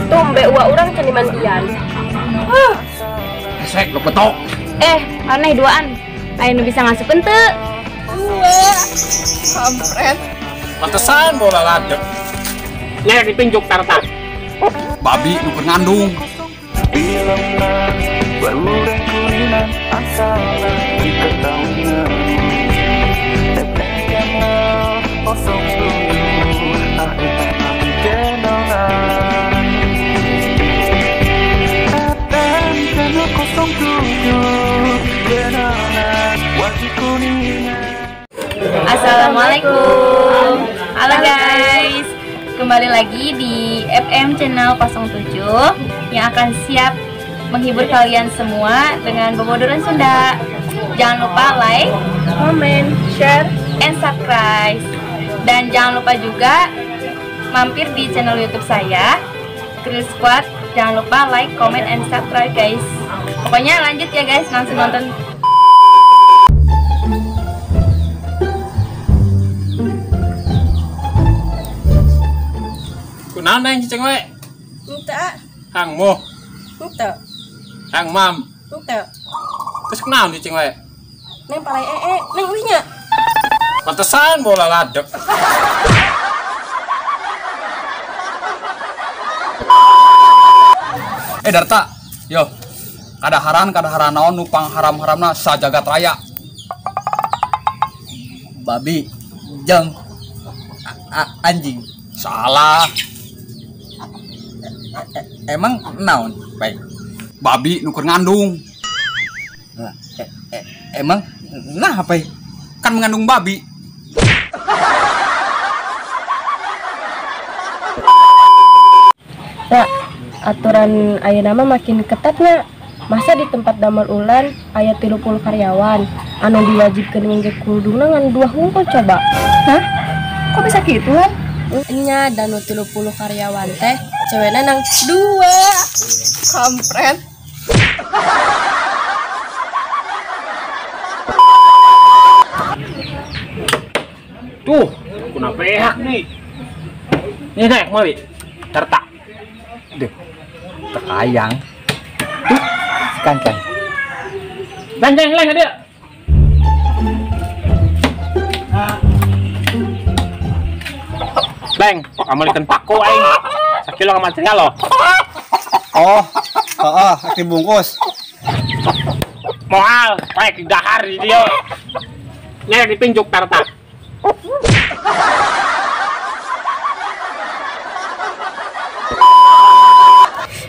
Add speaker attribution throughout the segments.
Speaker 1: tumbe uang orang cani mandian.
Speaker 2: Sek lu petok.
Speaker 3: Aneh duaan. Ayo bisa ngasup ente.
Speaker 1: Kampret.
Speaker 2: Pantesan bola ladek.
Speaker 4: Nya dipinjuk tartak.
Speaker 2: Babi lu ngandung.
Speaker 3: Assalamualaikum. Halo guys. Kembali lagi di FM Channel 07 yang akan siap menghibur kalian semua dengan bobodoran Sunda. Jangan lupa like,
Speaker 1: Comment, share,
Speaker 3: and subscribe. Dan jangan lupa juga mampir di channel YouTube saya, Krill Squad. Jangan lupa like, comment, and subscribe guys. Pokoknya lanjut ya guys, langsung nonton.
Speaker 2: Kunaon yang cicing we?
Speaker 1: Enta,
Speaker 2: Hang mo,
Speaker 1: enta,
Speaker 2: hang mam.
Speaker 1: enta.
Speaker 2: Terus kunaon cicing we?
Speaker 1: Neng palai neng uinya.
Speaker 2: Pantesan bola ladek. Darta, yo, kadaharan naon nupang haram-haramna sajagat raya.
Speaker 5: Babi jeung anjing.
Speaker 2: Salah.
Speaker 5: Emang naon baik?
Speaker 2: Babi nuker ngandung.
Speaker 5: Emang nah apa?
Speaker 2: Kan mengandung babi.
Speaker 1: Nah, aturan ayeuna mah makin ketatnya. Masa di tempat damel ulan aya 30 karyawan anu diwajibkeun ngengge kuduna ngan 2 hungkul coba. Hah? Kok bisa gitu kan? Nya dan 30 karyawan teh cewekna nang 2. Kampret.
Speaker 4: Tuh, kuna pehak nih. Ini naik mau tartak.
Speaker 5: Deh, terkayang. Kancang.
Speaker 4: Banjang leng dia. Leng, kamu ikan paku aing. Sakilo ka material lo.
Speaker 5: Oh, dibungkus.
Speaker 4: Moal, paek dahar di dia. Nya dipinjuk tartak.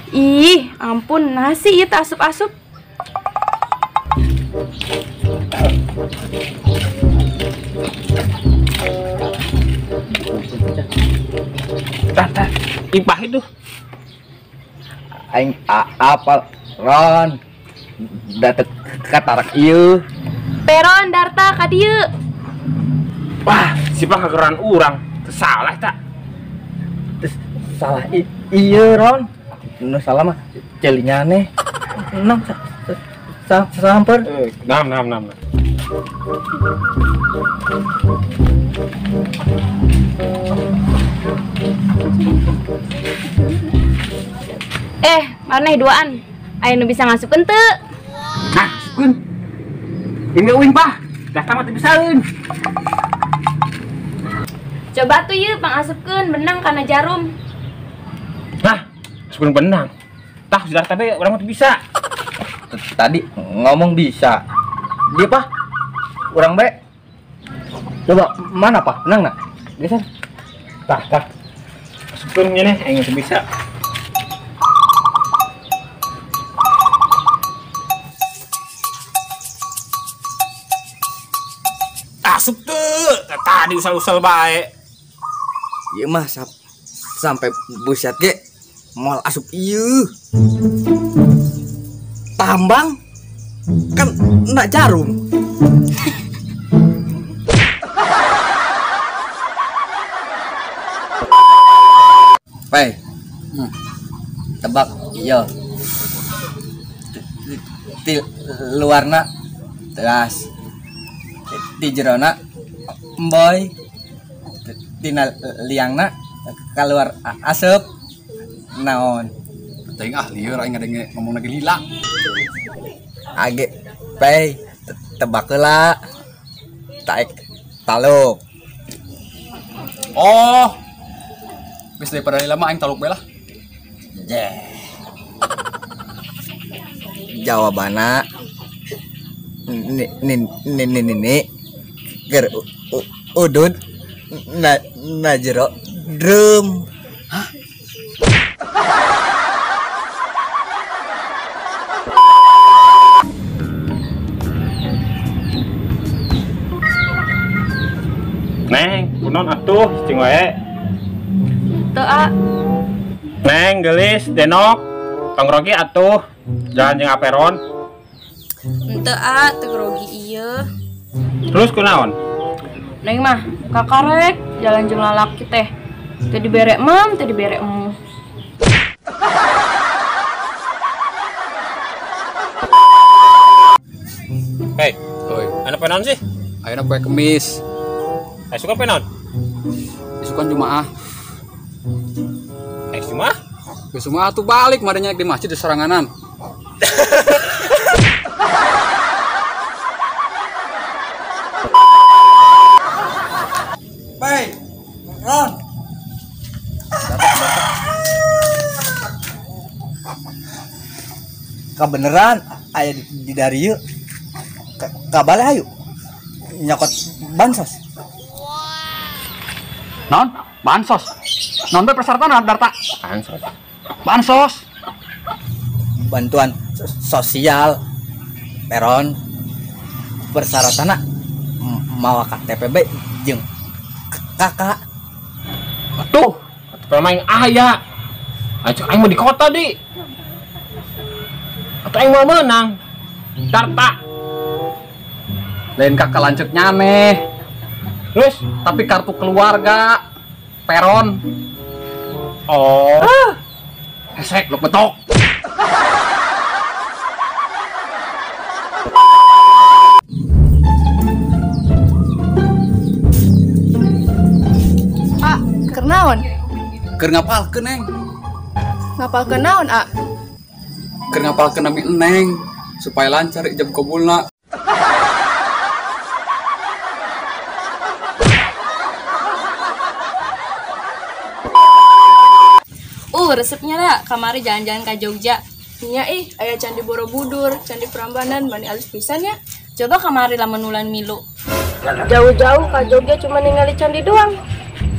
Speaker 3: Ih, ampun, nasi itu asup-asup.
Speaker 4: Tah, impah itu.
Speaker 5: Aing apa Ron? Datet katarak ieu.
Speaker 3: Peron Darta ka dieu.
Speaker 4: Wah, si panggeran urang. Salah tak?
Speaker 5: Salah ieu Ron. Nu salah mah celinya aneh. Nam samper.
Speaker 4: Nam.
Speaker 3: Maneh duaan. Aya nu bisa ngasup ente.
Speaker 4: Nah, kun. Ini uing pah. Dah tamat bisaeun.
Speaker 3: Coba tuh yeuh pangasupkeun benang kana jarum.
Speaker 4: Nah, sebelum benang. Tah sudah tapi orang mah bisa.
Speaker 5: Tadi ngomong bisa. Dia pak? Urang be. Coba mana pak? Benang nak? Geser.
Speaker 4: Tah. Sebelumnya nih, aing bisa.
Speaker 2: Asup tuh. Tadi usal-usal baik.
Speaker 5: Iya mah sampai buset ge moal asup ieu. Tambang kan nak jarum. Pei. Tebak iya. Di luarna teras. Di jerona emboy. Tina liangna keluar asap. naon
Speaker 2: Teuing ah lieur aing ngadenge ngomong lagi lila.
Speaker 5: age pay tebak heula taek taluk
Speaker 2: Oh. Geus daripada lila mah aing taluk bae lah.
Speaker 5: Jawabanna ini ger udud na jero drum.
Speaker 4: Neng, kunon atuh cing wae.
Speaker 3: Teu A.
Speaker 4: Neng, gelis, denok, tonggrogi atuh. Jalan jeung aperon.
Speaker 3: Teu A, teu grogi ieu.
Speaker 4: Terus kunaon?
Speaker 3: Neng mah kakarek jalan jeung lalaki teh. Teu dibere mam, teu dibere emu.
Speaker 4: Hei,
Speaker 2: Oi,
Speaker 4: anak penon sih?
Speaker 2: ayeuna poe Kemis.
Speaker 4: Suka penon?
Speaker 2: Isukan Jumaah.
Speaker 4: Cuma?
Speaker 2: Geus Jumaah tuh balik madanya di masjid di Saranganan.
Speaker 5: Baik, Ron. Kebeneran aya di dari yuk. Kabale ayo. Nyokot bansos.
Speaker 2: Non, bansos. Non bae persyaratan darta. Bansos.
Speaker 5: Bantuan sosial peron persyaratanna mawa KTPB jeung kakak.
Speaker 4: Atuh, pemain aya. Acak aing mau di kota di. Atau aing mau menang. Darta.
Speaker 2: Lain kakak lanjut nyane.
Speaker 4: Terus,
Speaker 2: Tapi kartu keluarga peron.
Speaker 4: oh,
Speaker 2: Hesek lu betok.
Speaker 1: A, keur naon?
Speaker 2: Keur ngapalkeun neng.
Speaker 1: Ngapalkeun naon, A?
Speaker 2: Keur ngapalkeun nami Neng supaya lancar ijab kabulna.
Speaker 3: Resepnya dah, kamari jalan-jalan ke Jogja.
Speaker 1: Nya ih, aya Candi Borobudur, Candi Prambanan, mani alus pisan ya.
Speaker 3: Coba kamari lamun ulan milu.
Speaker 1: Jauh-jauh ka Jogja cuma ningali candi doang.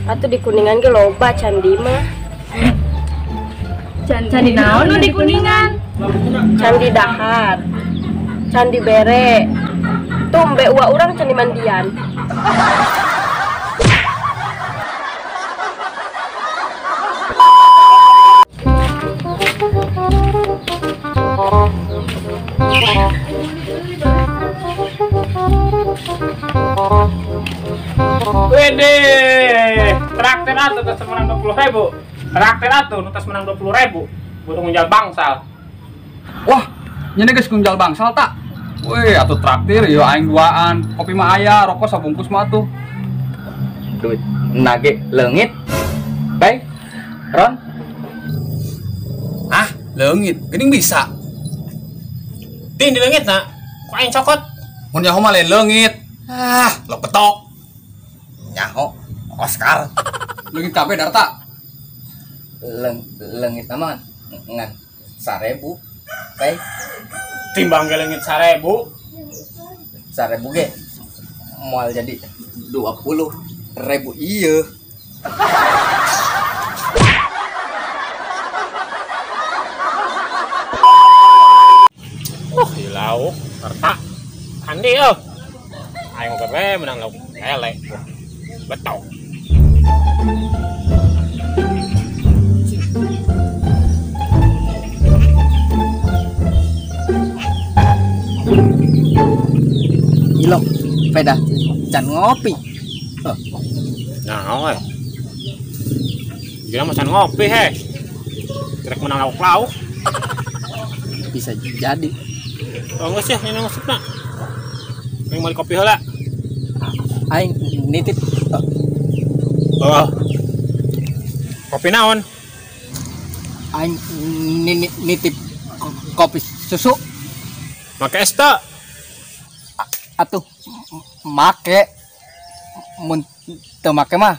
Speaker 1: Atuh di Kuningan ge loba candi mah.
Speaker 3: Candi naon nu di Kuningan?
Speaker 1: Candi Dahar, Candi Bere, tumbe uwa urang Candi Mandian.
Speaker 4: Wede, traktir atuh tas menang 20.000. Traktir atuh nu tas menang 20.000. Butuh ngunjal bangsal.
Speaker 2: Wah, nyene geus kunjal bangsal tak? Weh, atuh traktir yo aing duaan. Kopi mah aya, rokok sabungkus mah atuh.
Speaker 5: Duit nage leungit. Baik. Ron.
Speaker 2: Ah, leungit, geuning bisa.
Speaker 4: Tin di leungit na. Ku aing cokot.
Speaker 2: Mun nyaho mah lain leungit. Ah, lo betok.
Speaker 5: Nyaho Oscar.
Speaker 2: Leungit kabeh darta.
Speaker 5: Leungit nama ngan 1000. Baik.
Speaker 4: Timbang ge leungit 1000.
Speaker 5: 1000 ge moal jadi 20.000 ieu.
Speaker 4: Hilau, harta. Andi yo. Aing oke menang lauk lele. Betok.
Speaker 5: Ilok peda can ngopi.
Speaker 4: Nah, oi. Gila macan ngopi he. Krek menang lauk.
Speaker 5: Bisa jadi.
Speaker 4: Oh enggak sih, ini maksudna. Yang mau kopi heula.
Speaker 5: Aing nitip.
Speaker 4: Oh. Kopi naon?
Speaker 5: Aing nitip kopi susu.
Speaker 4: Make es tak?
Speaker 5: Atuh make mun teu make mah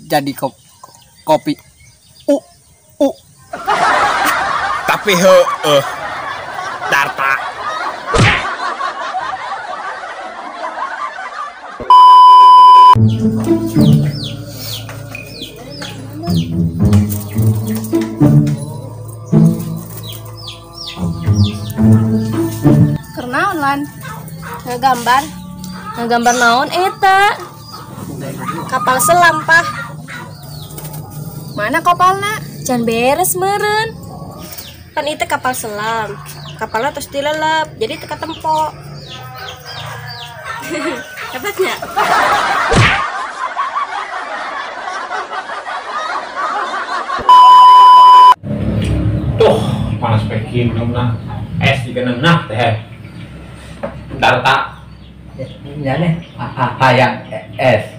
Speaker 5: jadi kopi
Speaker 4: Tapi heueuh. Darta.
Speaker 3: Karena online ngegambar naon eta
Speaker 1: Kapal selam, Pah.
Speaker 3: mana kopalna
Speaker 1: Can beres meren. Kan itu kapal selam. Kapalnya terus dilelap, jadi teka tempo. Hebatnya.
Speaker 4: Tuh, panas pekin nah. Es juga nah teh. Darta.
Speaker 5: Ya nih, hayang es.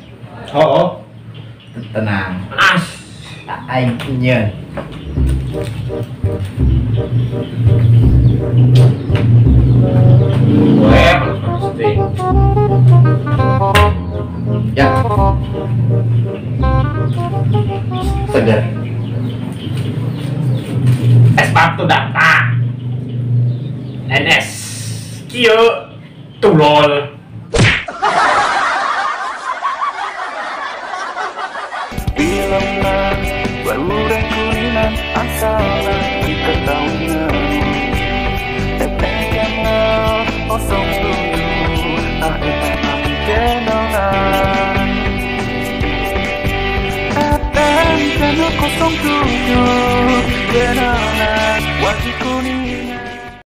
Speaker 4: Oh.
Speaker 5: Tenang.
Speaker 4: Panas.
Speaker 5: Aing nyeun.
Speaker 4: Gue panas teh.
Speaker 5: Ya. Segar.
Speaker 4: Es batu Darta. NS. Kieu tulol.
Speaker 6: Bilanglah baluran kuningan angsana diketahuinya Epekkanlah 07 AFM channel FM channel 07 channel wajib kuningan